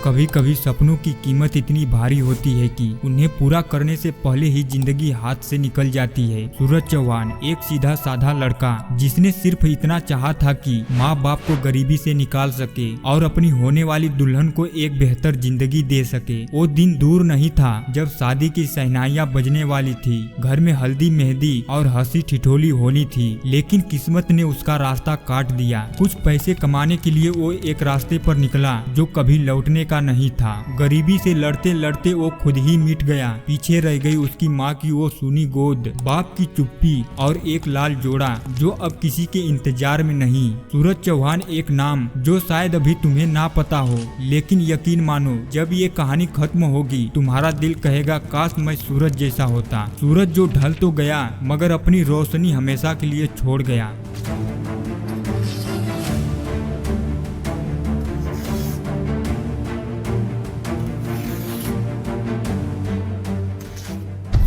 कभी कभी सपनों की कीमत इतनी भारी होती है कि उन्हें पूरा करने से पहले ही जिंदगी हाथ से निकल जाती है। सूरज चौहान एक सीधा साधा लड़का जिसने सिर्फ इतना चाहा था कि माँ बाप को गरीबी से निकाल सके और अपनी होने वाली दुल्हन को एक बेहतर जिंदगी दे सके। वो दिन दूर नहीं था जब शादी की शहनाइयाँ बजने वाली थी, घर में हल्दी मेहंदी और हंसी ठिठोली होनी थी, लेकिन किस्मत ने उसका रास्ता काट दिया। कुछ पैसे कमाने के लिए वो एक रास्ते पर निकला जो कभी लौटने का नहीं था। गरीबी से लड़ते लड़ते वो खुद ही मिट गया। पीछे रह गई उसकी माँ की वो सूनी गोद, बाप की चुप्पी और एक लाल जोड़ा जो अब किसी के इंतजार में नहीं। सूरज चौहान एक नाम जो शायद अभी तुम्हें ना पता हो, लेकिन यकीन मानो जब ये कहानी खत्म होगी तुम्हारा दिल कहेगा काश मैं सूरज जैसा होता। सूरज जो ढल तो गया मगर अपनी रोशनी हमेशा के लिए छोड़ गया।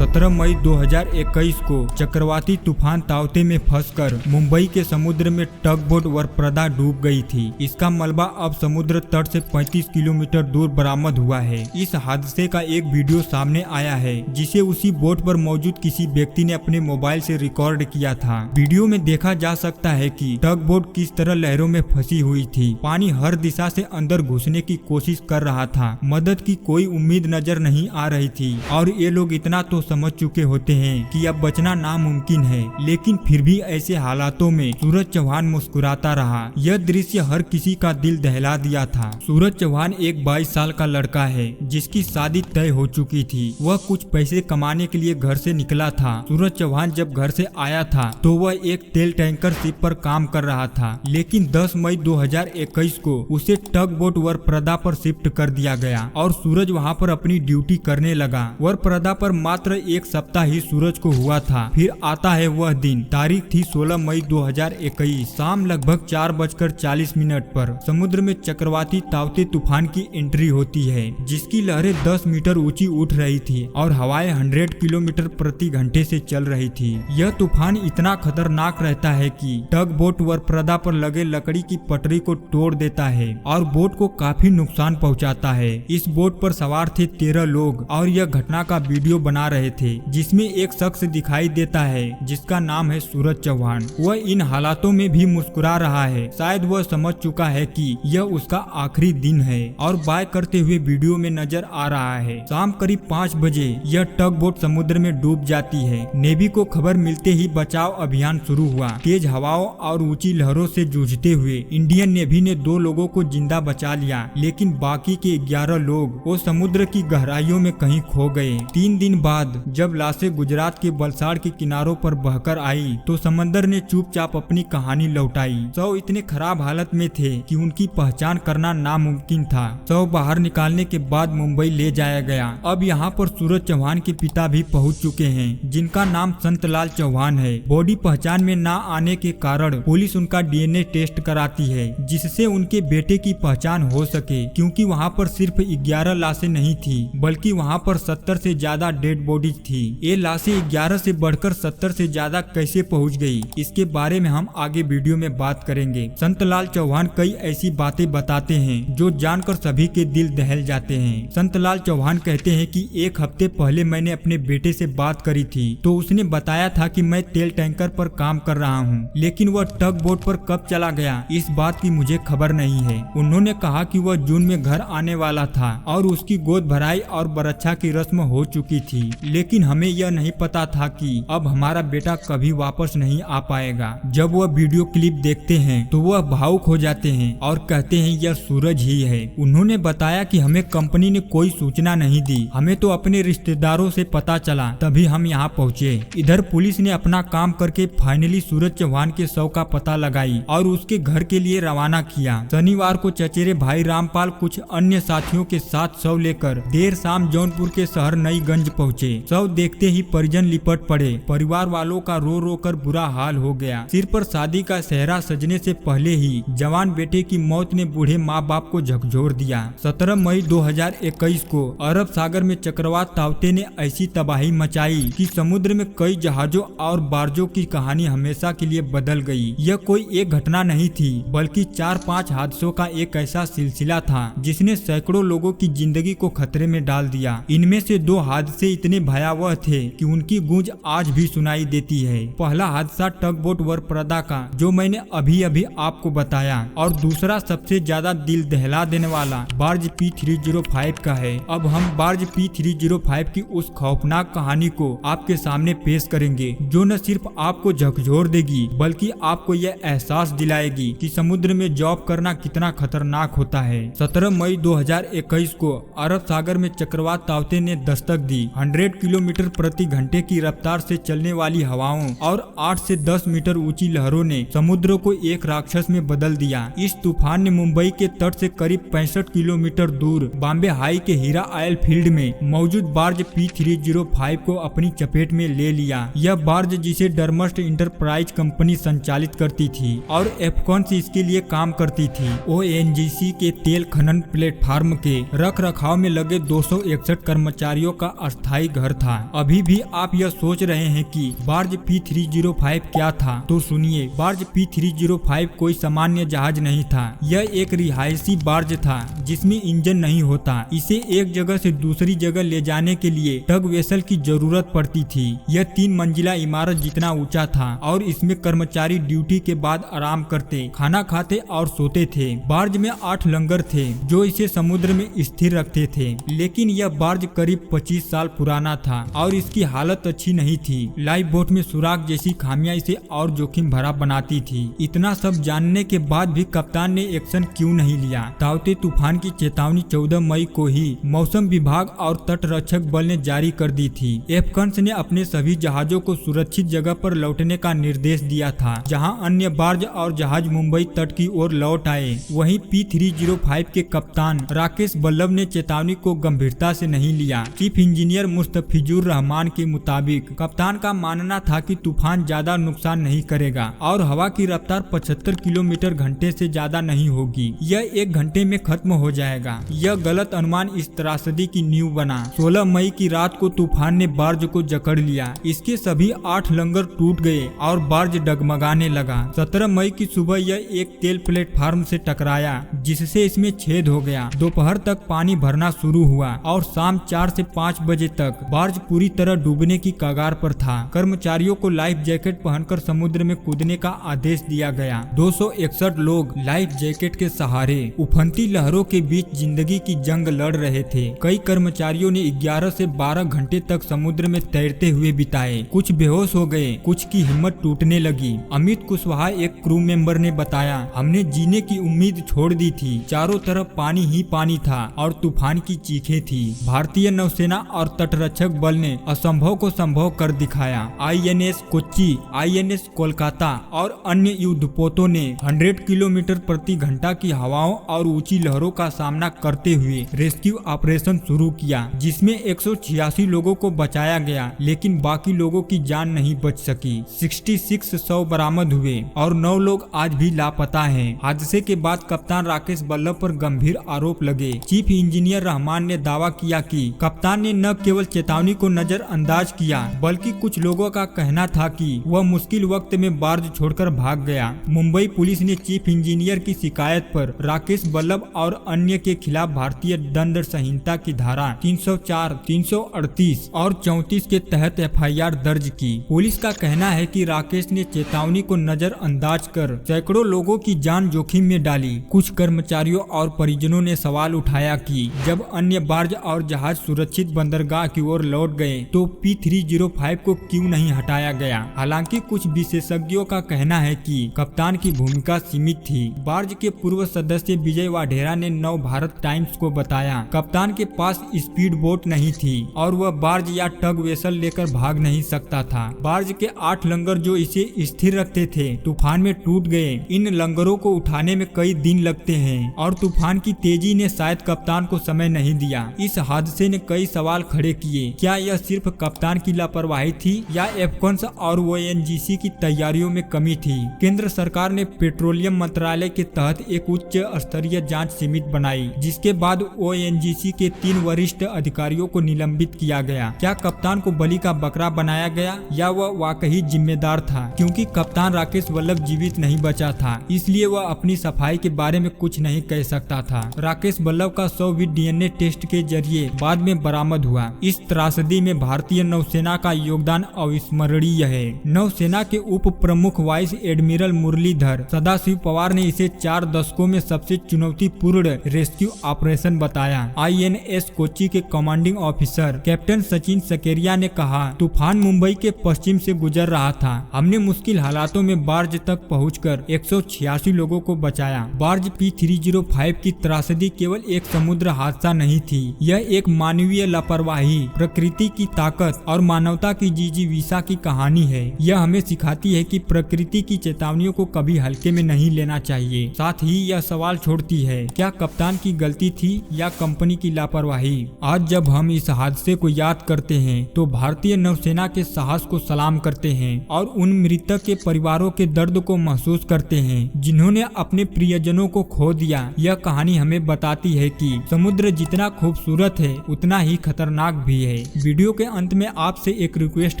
सत्रह मई 2021 को चक्रवाती तूफान ताउते में फंसकर मुंबई के समुद्र में टग बोट वरप्रदा डूब गई थी। इसका मलबा अब समुद्र तट से 35 किलोमीटर दूर बरामद हुआ है। इस हादसे का एक वीडियो सामने आया है जिसे उसी बोट पर मौजूद किसी व्यक्ति ने अपने मोबाइल से रिकॉर्ड किया था। वीडियो में देखा जा सकता है कि टग बोट किस तरह लहरों में फंसी हुई थी। पानी हर दिशा से अंदर घुसने की कोशिश कर रहा था। मदद की कोई उम्मीद नजर नहीं आ रही थी और ये लोग इतना तो समझ चुके होते हैं कि अब बचना नामुमकिन है, लेकिन फिर भी ऐसे हालातों में सूरज चौहान मुस्कुराता रहा। यह दृश्य हर किसी का दिल दहला दिया था। सूरज चौहान एक 22 साल का लड़का है जिसकी शादी तय हो चुकी थी। वह कुछ पैसे कमाने के लिए घर से निकला था। सूरज चौहान जब घर से आया था तो वह एक तेल टैंकर शिप पर काम कर रहा था, लेकिन 10 मई 2021 को उसे टग बोट वरप्रदा पर शिफ्ट कर दिया गया और सूरज वहां पर अपनी ड्यूटी करने लगा। वरप्रदा पर मात्र एक सप्ताह ही सूरज को हुआ था। फिर आता है वह दिन। तारीख थी 16 मई 2021। शाम लगभग 4:40 पर समुद्र में चक्रवाती ताउते तूफान की एंट्री होती है जिसकी लहरें 10 मीटर ऊंची उठ रही थी और हवाएं 100 किलोमीटर प्रति घंटे से चल रही थी। यह तूफान इतना खतरनाक रहता है कि टग बोट वरप्रदा पर लगे लकड़ी की पटरी को तोड़ देता है और बोट को काफी नुकसान पहुंचाता है। इस बोट पर सवार थे 13 लोग और यह घटना का वीडियो बना रहे थे जिसमें एक शख्स दिखाई देता है जिसका नाम है सूरज चौहान। वह इन हालातों में भी मुस्कुरा रहा है। शायद वह समझ चुका है कि यह उसका आखिरी दिन है और बाय करते हुए वीडियो में नजर आ रहा है। शाम करीब 5 बजे यह टग बोट समुद्र में डूब जाती है। नेवी को खबर मिलते ही बचाव अभियान शुरू हुआ। तेज हवाओं और ऊंची लहरों से जूझते हुए इंडियन नेवी ने 2 लोगों को जिंदा बचा लिया, लेकिन बाकी के 11 लोग वो समुद्र की गहराइयों में कहीं खो गए। 3 दिन बाद जब लाशें गुजरात के वलसाड़ के किनारों पर बहकर आई तो समंदर ने चुपचाप अपनी कहानी लौटाई। 100 इतने खराब हालत में थे कि उनकी पहचान करना नामुमकिन था। 100 बाहर निकालने के बाद मुंबई ले जाया गया। अब यहाँ पर सूरज चौहान के पिता भी पहुँच चुके हैं जिनका नाम संतलाल चौहान है। बॉडी पहचान में ना आने के कारण पुलिस उनका DNA टेस्ट कराती है जिससे उनके बेटे की पहचान हो सके, क्योंकि वहाँ पर सिर्फ 11 लाशें नहीं थी बल्कि वहाँ पर 70 से ज्यादा डेड बॉडीज थी। ये लाशें 11 से बढ़कर 70 से ज्यादा कैसे पहुंच गई, इसके बारे में हम आगे वीडियो में बात करेंगे। संतलाल चौहान कई ऐसी बातें बताते हैं जो जानकर सभी के दिल दहल जाते हैं। संतलाल चौहान कहते हैं कि एक हफ्ते पहले मैंने अपने बेटे से बात करी थी तो उसने बताया था कि मैं तेल टैंकर पर काम कर रहा हूँ, लेकिन वह टग बोट पर कब चला गया इस बात की मुझे खबर नहीं है। उन्होंने कहा कि वह जून में घर आने वाला था और उसकी गोद भराई और बरच्छा की रस्म हो चुकी थी, लेकिन हमें यह नहीं पता था कि अब हमारा बेटा कभी वापस नहीं आ पाएगा। जब वह वीडियो क्लिप देखते हैं तो वह भावुक हो जाते हैं और कहते हैं यह सूरज ही है। उन्होंने बताया कि हमें कंपनी ने कोई सूचना नहीं दी, हमें तो अपने रिश्तेदारों से पता चला तभी हम यहाँ पहुँचे। इधर पुलिस ने अपना काम करके फाइनली सूरज चौहान के शव का पता लगाई और उसके घर के लिए रवाना किया। शनिवार को चचेरे भाई रामपाल कुछ अन्य साथियों के साथ शव लेकर देर शाम जौनपुर के शहर नईगंज पहुँचे। शव देखते ही परिजन लिपट पड़े। परिवार वालों का रो रो कर बुरा हाल हो गया। सिर पर शादी का सेहरा सजने से पहले ही जवान बेटे की मौत ने बूढ़े माँ बाप को झकझोर दिया। 17 मई 2021 को अरब सागर में चक्रवात ताउते ने ऐसी तबाही मचाई कि समुद्र में कई जहाजों और बारजों की कहानी हमेशा के लिए बदल गई। यह कोई एक घटना नहीं थी, बल्कि 4-5 हादसों का एक ऐसा सिलसिला था जिसने सैकड़ों लोगों की जिंदगी को खतरे में डाल दिया। इनमें से 2 हादसे इतने भयावह थे कि उनकी गूंज आज भी सुनाई देती है। पहला हादसा टग बोट वरप्रदा का, जो मैंने अभी अभी आपको बताया, और दूसरा सबसे ज्यादा दिल दहला देने वाला बार्ज P305 का है। अब हम बार्ज P305 की उस खौफनाक कहानी को आपके सामने पेश करेंगे, जो न सिर्फ आपको झकझोर देगी बल्कि आपको यह एहसास दिलाएगी कि समुद्र में जॉब करना कितना खतरनाक होता है। 17 मई 2021 को अरब सागर में चक्रवात ताउते ने दस्तक दी। 100 किलोमीटर प्रति घंटे की रफ्तार से चलने वाली हवाओं और 8 से 10 मीटर ऊंची लहरों ने समुद्र को एक राक्षस में बदल दिया। इस तूफान ने मुंबई के तट से करीब 65 किलोमीटर दूर बॉम्बे हाई के हीरा ऑयल फील्ड में मौजूद बार्ज P305 को अपनी चपेट में ले लिया। यह बार्ज, जिसे डरमस्ट इंटरप्राइज कंपनी संचालित करती थी और एफकॉन्स इसके लिए काम करती थी, ONGC के तेल खनन प्लेटफार्म के रख रखाव में लगे 261 कर्मचारियों का अस्थायी घर था। अभी भी आप यह सोच रहे हैं कि बार्ज P305 क्या था, तो सुनिए। बार्ज P305 कोई सामान्य जहाज नहीं था। यह एक रिहायशी बार्ज था जिसमें इंजन नहीं होता। इसे एक जगह से दूसरी जगह ले जाने के लिए टग वेसल की जरूरत पड़ती थी। यह 3 मंजिला इमारत जितना ऊंचा था और इसमें कर्मचारी ड्यूटी के बाद आराम करते, खाना खाते और सोते थे। बार्ज में 8 लंगर थे जो इसे समुद्र में स्थिर रखते थे, लेकिन यह बार्ज करीब 25 साल पुराना था और इसकी हालत अच्छी नहीं थी। लाइफ बोट में सुराग जैसी खामियां इसे और जोखिम भरा बनाती थी। इतना सब जानने के बाद भी कप्तान ने एक्शन क्यों नहीं लिया? ताउते तूफान की चेतावनी 14 मई को ही मौसम विभाग और तटरक्षक बल ने जारी कर दी थी। एफकंस ने अपने सभी जहाजों को सुरक्षित जगह पर लौटने का निर्देश दिया था, जहां अन्य बार्ज और जहाज मुंबई तट की ओर लौट आए। वहीं P305 के कप्तान राकेश बल्लभ ने चेतावनी को गंभीरता से नहीं लिया। चीफ इंजीनियर मुस्तफिजुर रहमान के मुताबिक कप्तान का मानना था कि तूफान ज्यादा नुकसान नहीं करेगा और हवा की रफ्तार 75 किलोमीटर घंटे से ज्यादा नहीं होगी। यह 1 घंटे में खत्म हो जाएगा। यह गलत अनुमान इस त्रासदी की नींव बना। 16 मई की रात को तूफान ने बार्ज को जकड़ लिया। इसके सभी 8 लंगर टूट गए और बार्ज डगमगाने लगा। 17 मई की सुबह यह एक तेल प्लेटफार्म से टकराया, जिससे इसमें छेद हो गया। दोपहर तक पानी भरना शुरू हुआ और शाम 4 से 5 बजे तक बार्ज पूरी तरह डूबने की कगार पर था। कर्मचारियों को लाइफ जैकेट पहनकर समुद्र में कूदने का आदेश दिया गया। 261 लोग लाइफ जैकेट के सहारे उफनती लहरों के बीच जिंदगी की जंग लड़ रहे थे। कई कर्मचारियों ने 11 से 12 घंटे तक समुद्र में तैरते हुए बिताए। कुछ बेहोश हो गए, कुछ की हिम्मत टूटने लगी। अमित कुशवाहा, एक क्रू मेंबर, ने बताया, हमने जीने की उम्मीद छोड़ दी थी। चारों तरफ पानी ही पानी था और तूफान की चीखें थी। भारतीय नौसेना और तटरक्षक बल ने असंभव को संभव कर दिखाया। INS कोच्चि, INS कोलकाता और अन्य युद्धपोतों ने 100 किलोमीटर प्रति घंटा की हवाओं और ऊंची लहरों का सामना करते हुए रेस्क्यू ऑपरेशन शुरू किया, जिसमें 186 लोगों को बचाया गया, लेकिन बाकी लोगों की जान नहीं बच सकी। 66 शव बरामद हुए और 9 लोग आज भी लापता हैं। हादसे के बाद कप्तान राकेश बल्लभ पर गंभीर आरोप लगे। चीफ इंजीनियर रहमान ने दावा किया कि कप्तान ने न केवल चेतावनी को नजरअंदाज किया, बल्कि कुछ लोगों का कहना था कि वह मुश्किल वक्त में बार्ज छोड़कर भाग गया। मुंबई पुलिस ने चीफ इंजीनियर की शिकायत पर राकेश बल्लभ और अन्य के खिलाफ भारतीय दंड संहिता की धारा 304, 338 और 34 के तहत FIR दर्ज की। पुलिस का कहना है कि राकेश ने चेतावनी को नजरअंदाज कर सैकड़ों लोगों की जान जोखिम में डाली। कुछ कर्मचारियों और परिजनों ने सवाल उठाया कि जब अन्य बार्ज और जहाज सुरक्षित बंदरगाह की ओर लौट गए तो P305 को क्यों नहीं हटाया गया। हालांकि कुछ विशेषज्ञों का कहना है कि कप्तान की भूमिका सीमित थी। बार्ज के पूर्व सदस्य विजय वाढेरा ने नव भारत टाइम्स को बताया, कप्तान के पास स्पीड बोट नहीं थी और वह बार्ज या टग वेसल लेकर भाग नहीं सकता था। बार्ज के 8 लंगर जो इसे स्थिर रखते थे तूफान में टूट गए। इन लंगरों को उठाने में कई दिन लगते हैं और तूफान की तेजी ने शायद कप्तान को समय नहीं दिया। इस हादसे ने कई सवाल खड़े किए। क्या यह सिर्फ कप्तान की लापरवाही थी या एफकॉन्स और ओएनजीसी की तैयारियों में कमी थी? केंद्र सरकार ने पेट्रोलियम मंत्रालय के तहत एक उच्च स्तरीय जांच समिति बनाई, जिसके बाद ओएनजीसी के 3 वरिष्ठ अधिकारियों को निलंबित किया गया। क्या कप्तान को बलि का बकरा बनाया गया या वह वाकई जिम्मेदार था? क्योंकि कप्तान राकेश वल्लभ जीवित नहीं बचा था, इसलिए वह अपनी सफाई के बारे में कुछ नहीं कह सकता था। राकेश वल्लभ का शव भी डीएनए टेस्ट के जरिए बाद में बरामद हुआ। इस त्रासदी में भारतीय नौसेना का योगदान अविस्मरणीय है। नौसेना के उप प्रमुख वाइस एडमिरल मुरलीधर सदाशिव पवार ने इसे 4 दशकों में सबसे चुनौतीपूर्ण रेस्क्यू ऑपरेशन बताया। आईएनएस कोच्चि के कमांडिंग ऑफिसर कैप्टन सचिन सकेरिया ने कहा, तूफान मुंबई के पश्चिम से गुजर रहा था। हमने मुश्किल हालातों में बार्ज तक पहुंचकर 186 लोगों को बचाया। बार्ज P305 की त्रासदी केवल एक समुद्र हादसा नहीं थी, यह एक मानवीय लापरवाही, प्रकृति की ताकत और मानवता की जिजीविषा की कहानी है। यह हमें सिखाती है कि प्रकृति की चेतावनियों को कभी हल्के में नहीं लेना चाहिए। साथ ही यह सवाल छोड़ती है, क्या कप्तान की गलती थी या कंपनी की लापरवाही? आज जब हम इस हादसे को याद करते हैं तो भारतीय नौसेना के साहस को सलाम करते हैं और उन मृतक के परिवारों के दर्द को महसूस करते हैं जिन्होंने अपने प्रियजनों को खो दिया। यह कहानी हमें बताती है कि समुद्र जितना खूबसूरत है उतना ही खतरनाक भी है। वीडियो के अंत में आपसे एक रिक्वेस्ट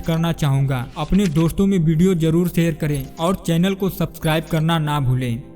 करना चाहूँगा, अपने दोस्तों में वीडियो जरूर शेयर करें और चैनल को सब्सक्राइब करना ना भूलें।